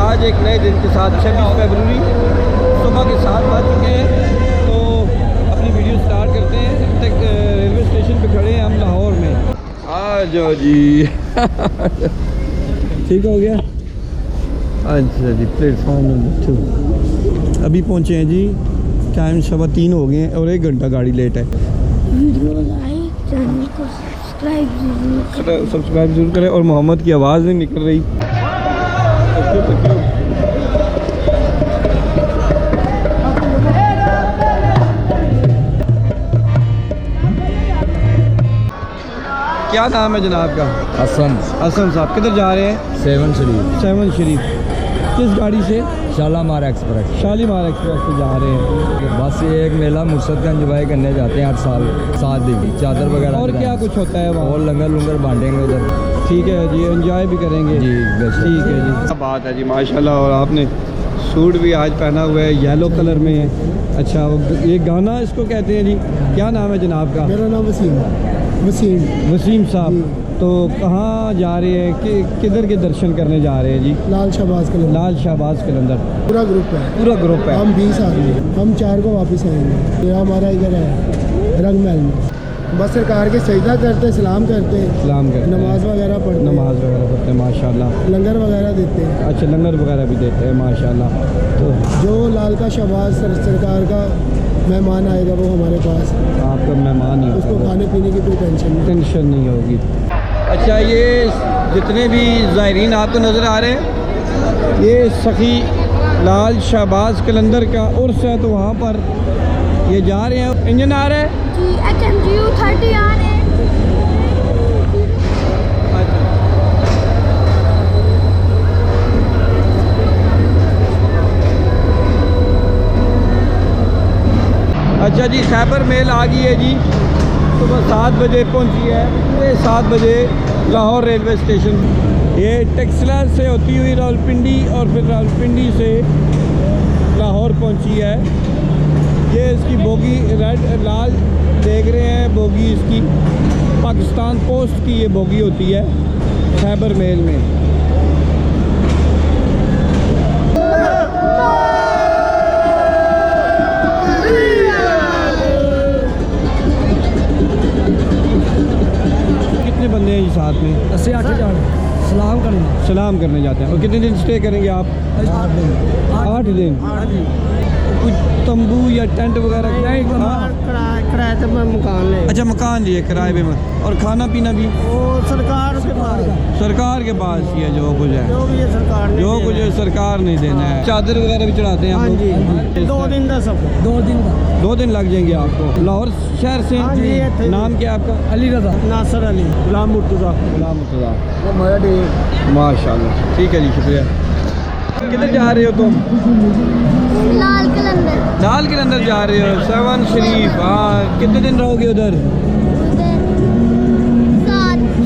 आज एक नए दिन के साथ 26 फरवरी सुबह के 7 बज चुके हैं। तो अपनी वीडियो स्टार्ट करते हैं। अब तक रेलवे स्टेशन पे खड़े हैं हम लाहौर में। आ जाओ जी ठीक हो गया। अच्छा जी, प्लेटफॉर्म नंबर 2 अभी पहुँचे हैं जी। टाइम 3:15 हो गए हैं और 1 घंटा गाड़ी लेट है। वीडियो लाइक, चैनल को सब्सक्राइब जरूर करें। और मोहम्मद की आवाज़ नहीं निकल रही। क्या नाम है जनाब का? हसन साहब किधर जा रहे हैं? 7 शरीफ 7 शरीफ। किस गाड़ी से? शालीमार एक्सप्रेस से जा रहे हैं। बस ये एक मेला मुर्शद का एंजॉय करने जाते हैं हर साल 7 दिन की चादर वगैरह। और क्या कुछ होता है वहाँ? और लंगर बांटेंगे उधर। ठीक है जी, एंजॉय भी करेंगे जी बस। ठीक है जी, क्या बात है जी माशाल्लाह। और आपने सूट भी आज पहना हुआ है, येलो कलर में है। अच्छा, ये गाना इसको कहते हैं जी, क्या नाम है जनाब का? मेरा नाम वसीम साहब। तो कहाँ जा रहे हैं कि किधर के दर्शन करने जा रहे हैं जी? लाल शहबाज कलंदर। पूरा ग्रुप है। हम 20 आदमी, हम 4 को वापस आएंगे। ये हमारा इधर है रंग महल में। बस सरकार के सजदा करते, सलाम करते, नमाज वगैरह पढ़ते हैं माशाल्लाह। लंगर वगैरह देते हैं। अच्छा, लंगर वगैरह भी देते हैं माशाल्लाह। तो जो लाल का शहबाज सरकार का मेहमान आएगा वो हमारे पास, आपका मेहमान ही उसको खाने पीने की कोई टेंशन नहीं होगी। अच्छा, ये जितने भी ज़ायरीन आपको नज़र आ रहे हैं, ये सखी लाल शहबाज कलंदर का उर्स है। तो वहाँ पर ये जा रहे हैं। इंजन आ रहा है जी, HMGU 30 आ रहे हैं। अच्छा जी, खैबर मेल आ गई है जी। सुबह 7 बजे पहुंची है, पूरे 7 बजे लाहौर रेलवे स्टेशन। ये टेक्सला से होती हुई रावलपिंडी और फिर रावलपिंडी से लाहौर पहुंची है। ये इसकी बोगी रेड लाल देख रहे हैं, बोगी इसकी पाकिस्तान पोस्ट की ये बोगी होती है खैबर मेल में। बंदे हैं जी साथ में? 8 सलाम करने जाते हैं। और कितने दिन स्टे करेंगे आप? 8 दिन। कुछ तंबू या टेंट वगैरह? किराए पे मकान ले। अच्छा, मकान लिए किराए पे। और खाना पीना भी वो सरकार के पास ही है। जो कुछ है जो भी सरकार नहीं देना है। चादर वगैरह भी चढ़ाते हैं हम लोग। 2 दिन का सफर। 2 दिन लग जाएंगे आपको। लाहौर शहर से? नाम क्या आपका? अली रजा, नासर अली, गुलाम मुर्तज़ा। माशाल्लाह, ठीक है जी, शुक्रिया। किधर जा रहे हो तुम? लाल कलंदर जा रहे हो। 7 शरीफ। हाँ, कितने दिन रहोगे उधर?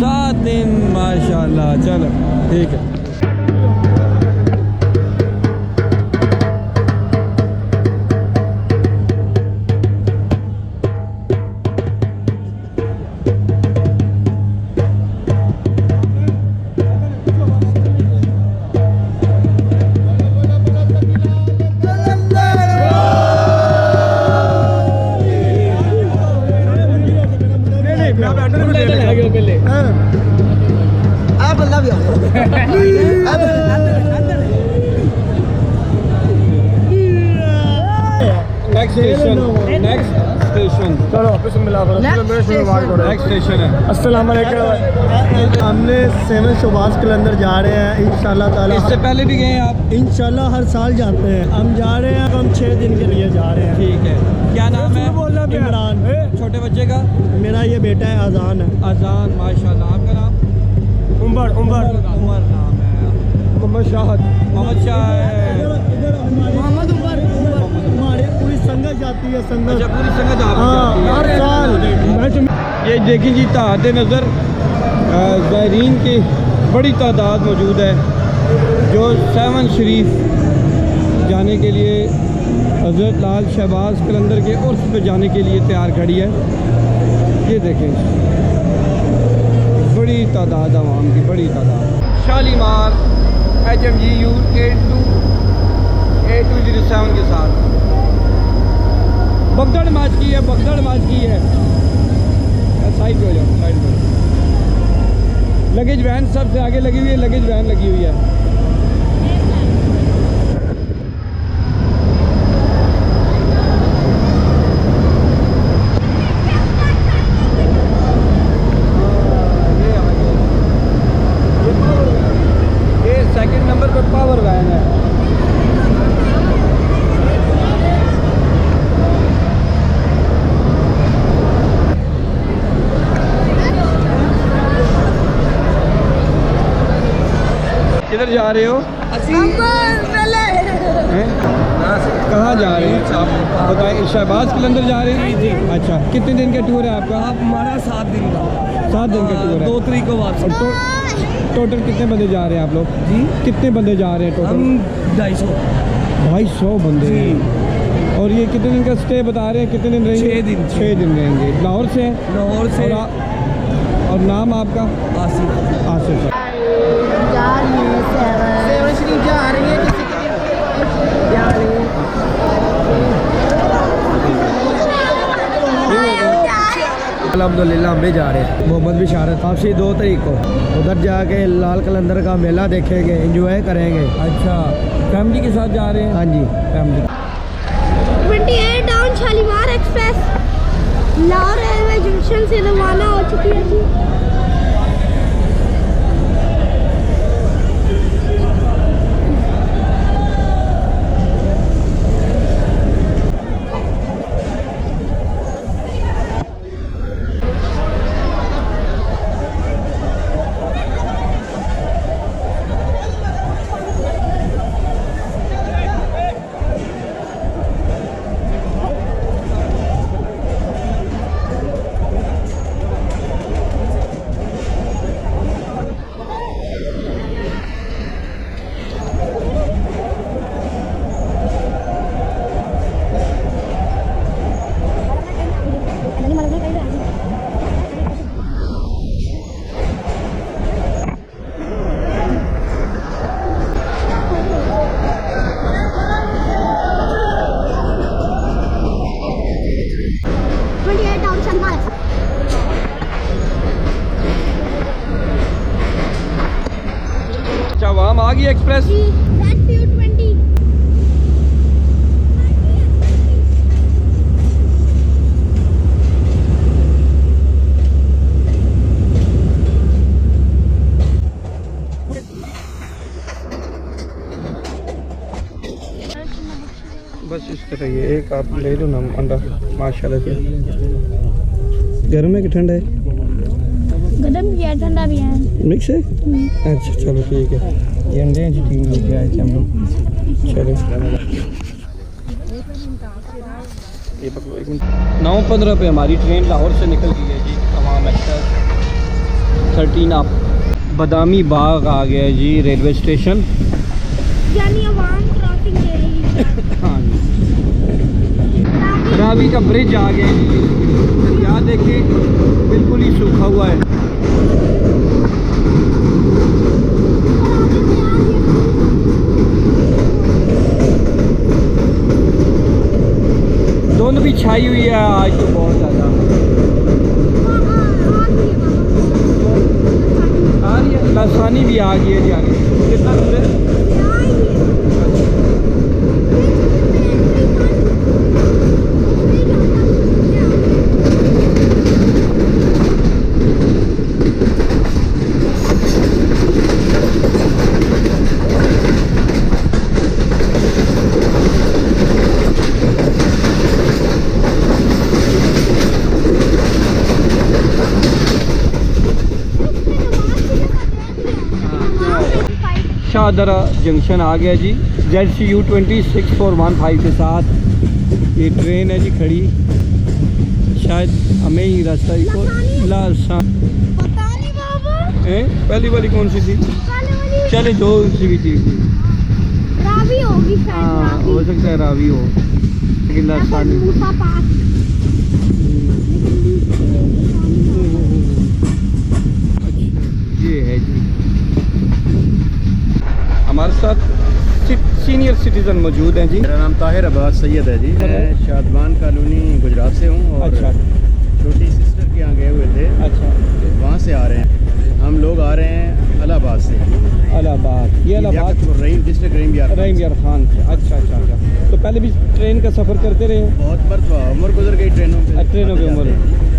7 दिन माशाल्लाह। चलो ठीक है। नेक्स्ट स्टेशन है। अस्सलाम वालेकुम। हमने 7 शहबाज कलंदर जा रहे हैं इंशाल्लाह ताला। इससे पहले भी गए हैं आप? इंशाल्लाह हर साल जाते हैं। हम जा रहे हैं, हम 6 दिन के लिए जा रहे हैं। ठीक है। क्या नाम है? इमरान। छोटे बच्चे का? मेरा ये बेटा है अजान है। अजान माशाल्लाह। आपका नाम? उमर नाम है। मोहम्मद शाह है। मोहम्मद उमर। हमारी पूरी संगत जाती है। अच्छा, पूरी संगत आप जाती है हर साल। ये देखिए जी, ताहते नज़र ज़ायरीन की बड़ी तादाद मौजूद है जो 7 शरीफ जाने के लिए हज़रत लाल शहबाज कलंदर के उर्स पे जाने के लिए तैयार खड़ी है। ये देखें, बड़ी तादाद आवाम की, बड़ी तादाद। शालीमार HMG U8207 के साथ। बगदड़ माच की है, बगदड़ माच की है। साइड पे हो जाओ, साइड पे। लगेज वैन सबसे आगे लगी हुई है, लगेज वैन लगी हुई है। ये सेकंड नंबर पे पावर वैन है। किधर जा रहे हो? कहाँ जा रहे हैं आप बताएं? शहबाज कलंदर जा रहे हैं जी। अच्छा, कितने दिन का टूर है आपका? हमारा 7 दिन का 7 दिन का टूर है। 2 तारीख को वापस। टोटल कितने बंदे जा रहे हैं आप लोग जी? कितने बंदे जा रहे हैं टोटल? हम 250 बंदे हैं। और ये कितने दिन का स्टे बता रहे हैं? कितने दिन रहेंगे? 6 दिन। 6 दिन रहेंगे। लाहौर से हैं? लाहौर से। और नाम आपका? आसिफ। आसिफ। सेवन शरीफ जा रही है किसी के जा रही है। अल्हम्दुलिल्लाह हम भी जा रहे हैं। मोहम्मद बिशारत वापसी 2 तारीख को उधर जाके लाल कलंदर का मेला देखेंगे, एंजॉय करेंगे। अच्छा, फैमिली के साथ जा रहे हैं? हाँ जी, family. 28 down Shalimar express Lahore railway junction से रवाना हो चुकी है जी। अच्छा, वहाँ आ गई एक्सप्रेस। बस इस तरह ये एक आप ले लो ना अंडा, माशाल्लाह से। गर्म है कि ठंडा है? गरम भी है, ठंडा भी है, मिक्स है। अच्छा चलो ठीक है। ये अंडे हैं जी, 3 लेके आए थे हम लोग। चलो ये पकड़ो 1 मिनट। 9:15 पे हमारी ट्रेन लाहौर से निकल गई है जी। तमाम एक्सप्रेस 13 अप बदामी बाग आ गया है जी रेलवे स्टेशन। यानी अवाम क्रॉसिंग ले रही है। हाँ जी, रावी का ब्रिज आ गया है जी। दरिया देखिए बिल्कुल ही सूखा हुआ है। धुंध भी छाई हुई है आज तो बहुत ज़्यादा। आ रही है, लासानी भी आ गई है जी आगे। कितना दूर है? शाहदरा जंक्शन आ गया जी। ZCU 26415 के साथ ये ट्रेन है जी खड़ी। शायद हमें ही रास्ता को पता नहीं बाबा, पहली वाली कौन सी थी? चले दो सी भी थी। रावी होगी शायद। हाँ रावी। हो सकता है रावी हो, लेकिन लासानी। मूसा पास। अच्छा ये है जी। हमारे साथ सीनियर सिटीज़न मौजूद हैं जी। मेरा नाम ताहिर अब्बास सैयद है जी। मैं शादबान कॉलोनी गुजरात से हूँ और अच्छा छोटी सिस्टर के यहाँ गए हुए थे, अच्छा, वहाँ से आ रहे हैं। हम लोग आ रहे हैं इलाहाबाद से। इलाहाबाद, ये इलाहाबाद रहीम डिस्ट्रिक्ट रहीम यार खान से। अच्छा अच्छा अच्छा। तो पहले भी ट्रेन का सफ़र करते रहे हो? बहुत मरतबा उम्र गुजर गई ट्रेनों की उम्र।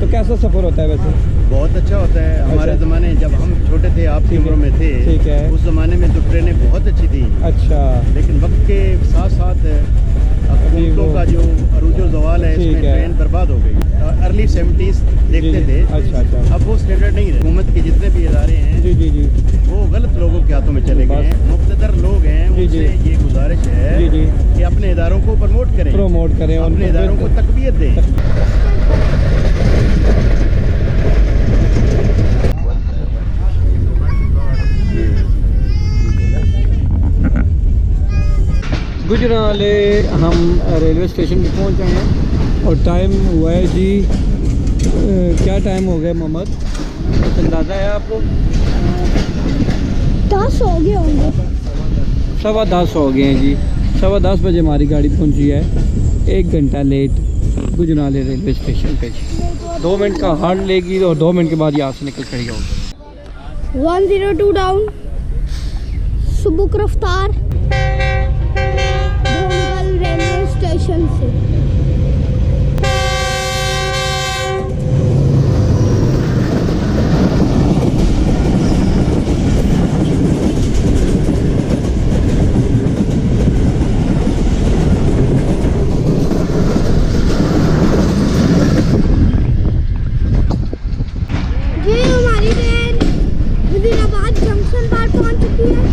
तो कैसा सफ़र होता है वैसे? बहुत अच्छा होता है। हमारे अच्छा। ज़माने जब हम छोटे थे, आपकी उम्र में थे, ठीक है, उस ज़माने में तो ट्रेनें बहुत अच्छी थी। अच्छा, लेकिन वक्त के साथ साथ हुकूमतों का जो अरूजो ज़वाल है, इसमें ट्रेन बर्बाद हो गई। अर्ली 70s देखते थे। अच्छा अच्छा। अब वो स्टैंडर्ड नहीं रहे। हुकूमत के जितने भी इदारे हैं जी जी जी, वो गलत लोगों के हाथों में चले गए हैं। मुख्तदर लोग हैं, उनसे ये गुजारिश है जी जी कि अपने इदारों को प्रमोट करें, अपने इदारों को तकवीयत दें। गुजराले हम रेलवे स्टेशन पे पहुंच गए हैं और टाइम हुआ है जी, क्या टाइम हो गया मोहम्मद, अंदाज़ा है आपको? 10 हो गए होंगे। 10:15 हो गए हैं जी। 10:15 बजे हमारी गाड़ी पहुंची है, 1 घंटा लेट गुजराले रेलवे स्टेशन पे। 2 मिनट का हार्ड लेगी और 2 मिनट के बाद यहाँ से निकल खड़ी होगी। 102 डाउन, सुबुक रफ्तार रेलवे स्टेशन से। ये हमारी ट्रेन वजीराबाद जंक्शन पर पहुंच चुकी है।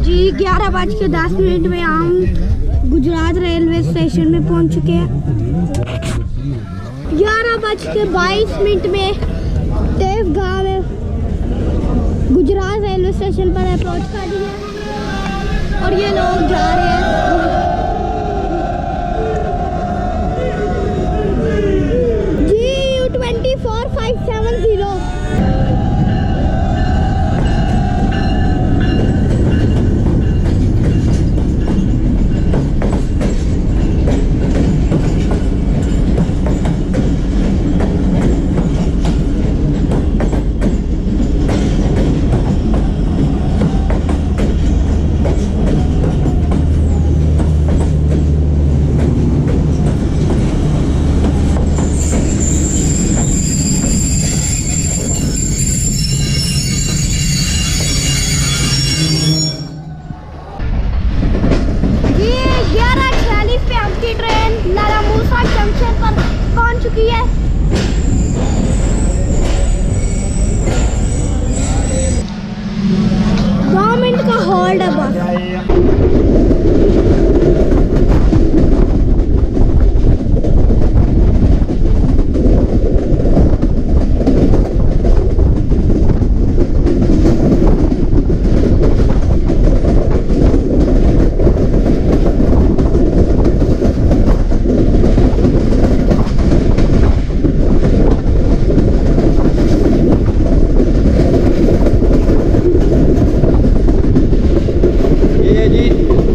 जी 11:10 में हम गुजरात रेलवे स्टेशन में पहुंच चुके हैं। 11:22 में देवगांव में गुजरात रेलवे स्टेशन पर अप्रोच कर दिया और ये लोग जा रहे हैं जी 24570। चुकी है। गवर्नमेंट का हॉल्ट है बस।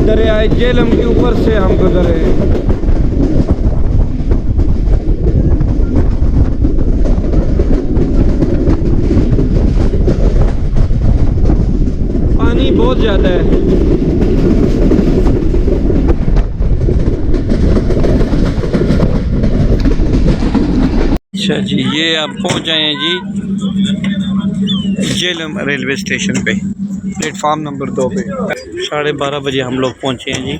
दरियाए झेलम के ऊपर से हम गुजरे हैं। पानी बहुत ज़्यादा है। अच्छा जी, ये आप पहुंच जाए हैं जी झेलम रेलवे स्टेशन पे, प्लेटफार्म नंबर 2 पे। 12:30 बजे हम लोग पहुंचे हैं जी।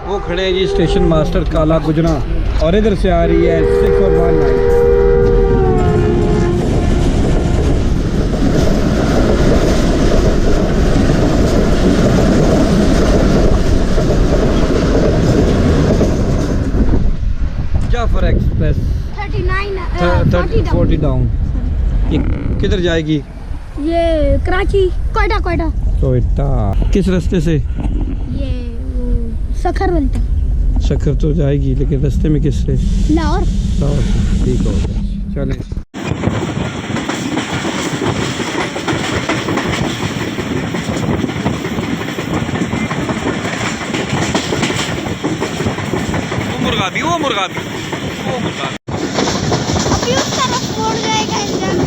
वो खड़े हैं जी स्टेशन मास्टर काला गुजरा, और इधर से आ रही है 6 और 1 लाइन। 40 डाउन। ये किधर जाएगी? ये कराची, कोयटा। कोयटा। किस रास्ते से? ये वो सखर मिलता। शक्कर तो जाएगी, लेकिन रास्ते में किस से? लाहौर। ठीक हो गया, चलें। वो मुर्गा भी अभी उस तरफ मोड़ जाएगा इंजन।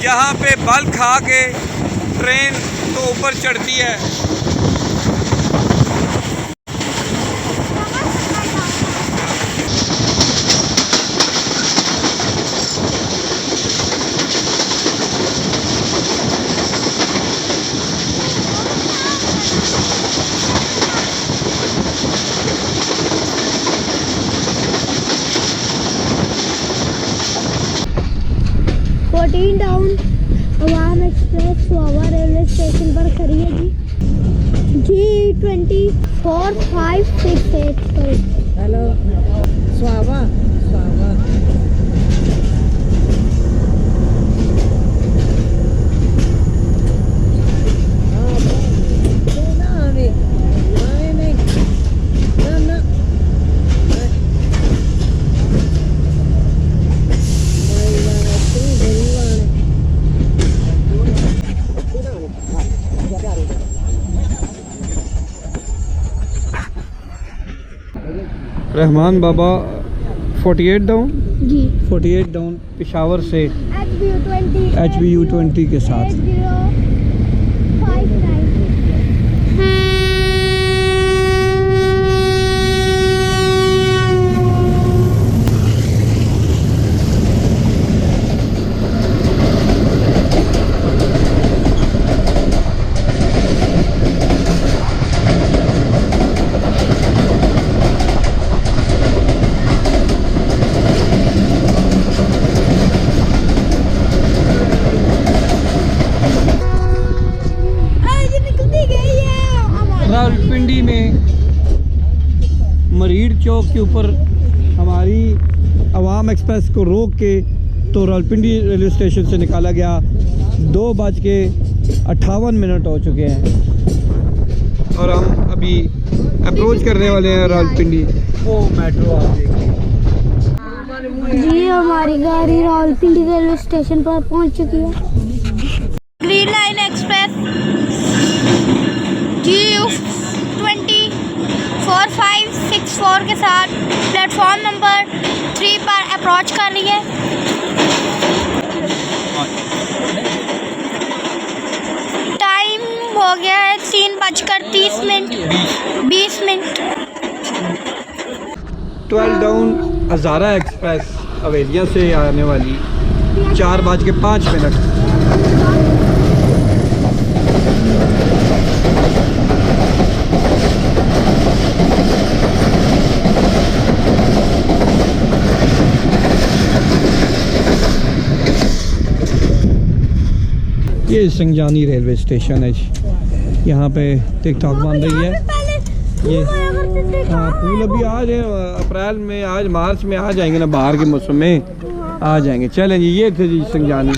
यहाँ पे बल खा के ट्रेन तो ऊपर चढ़ती है। डाउन अवाम एक्सप्रेस स्वावा रेलवे स्टेशन पर खड़ी है जी। G24-568 sorry. हेलो स्वावा। रहमान बाबा 48 डाउन जी। 48 डाउन पेशावर से HBU 20 के साथ। 559। रावलपिंडी में मरीड चौक के ऊपर हमारी अवाम एक्सप्रेस को रोक के तो रावलपिंडी रेलवे स्टेशन से निकाला गया। 2:58 हो चुके हैं और हम अभी अप्रोच करने वाले हैं रावलपिंडी। वो मेट्रो आप देखिए जी, हमारी गाड़ी रावलपिंडी रेलवे स्टेशन पर पहुंच चुकी है। ग्रीन लाइन एक्सप्रेस G24-564 के साथ प्लेटफॉर्म नंबर 3 पर अप्रोच कर रही है। टाइम हो गया है 3:30 मिनट। 12 डाउन हज़ारा एक्सप्रेस हवेलिया से आने वाली 4:05। ये संजानी रेलवे स्टेशन है। यहाँ पे टिकटॉक बन रही है। ये हाँ, फूल अभी आज अप्रैल में, आज मार्च में आ जाएंगे ना, बाहर के मौसम में आ जाएंगे। चलें जी, ये थे जी संजानी।